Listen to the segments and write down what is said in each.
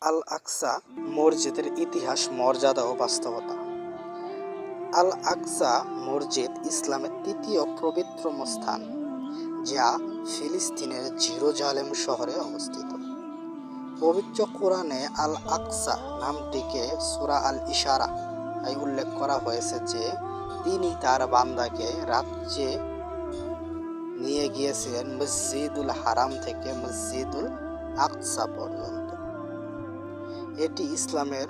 আল আকসা মসজিদের ইতিহাস, মর্যাদা ও বাস্তবতা। আল আকসা মসজিদ ইসলামের তৃতীয় পবিত্রতম স্থান, যা ফিলিস্তিনের জেরুজালেম শহরে অবস্থিত। পবিত্র কোরআনে আল আকসা নামটিকে সূরা আল ইশারা উল্লেখ করা হয়েছে যে তিনি তার বান্দাকে রাজ্যে নিয়ে গিয়েছিলেন মসজিদুল হারাম থেকে মসজিদুল আকসা পর্যন্ত। এটি ইসলামের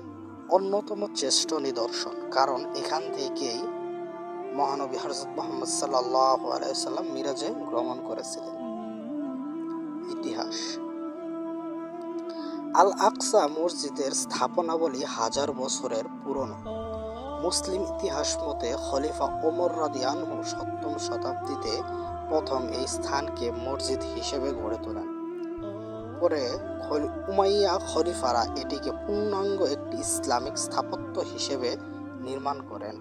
অন্যতম শ্রেষ্ঠ নিদর্শন, কারণ এখান থেকেই মহানবী হযরত মুহাম্মদ সাল্লাল্লাহু আলাইহি ওয়াসাল্লাম মিরাজে গমন করেছিলেন। ইতিহাস। আল আকসা মসজিদের স্থাপনাবলী হাজার বছরের পুরনো। মুসলিম ইতিহাস মতে খলিফা ওমর রাদিয়াল্লাহু আনহু ৭ম শতাব্দীতে প্রথম এই স্থানকে মসজিদ হিসেবে গড়ে তোলেন। পরে উমাইয়া খলিফারা এটিকে পূর্ণাঙ্গ একটি ইসলামিক স্থাপত্য হিসেবে নির্মাণ করেন।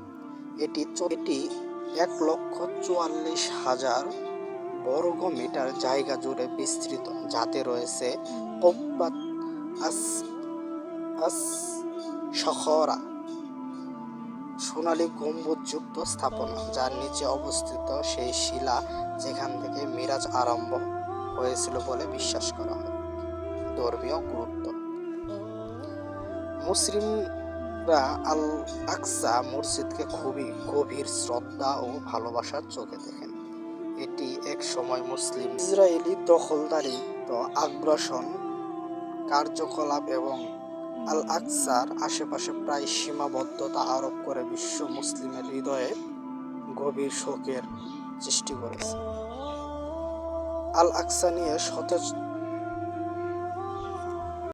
এটি ১,৪৪,০০০ বর্গ মিটার জায়গা জুড়ে বিস্তৃত, যাতে রয়েছে কুব্বাত আস-সখরা, সোনালী গম্বুজযুক্ত স্থাপনা, যার নিচে অবস্থিত সেই শিলা যেখান থেকে মিরাজ আরম্ভ হয়েছিল বলে বিশ্বাস করা হয়। ধর্মীয় গুরুত্ব। মুসলিমরা আল আকসা মসজিদকে খুবই গভীর শ্রদ্ধা ও ভালোবাসার চোখে দেখেন। এটি এক সময় মুসলিম ইসরায়েলি দখলদারিত্ব, আগ্রাসন কার্যকলাপ এবং আল আকসার আশেপাশে প্রায় সীমাবদ্ধতা আরোপ করে বিশ্ব মুসলিমের হৃদয়ে গভীর শোকের সৃষ্টি করেছে। আল আকসা নিয়ে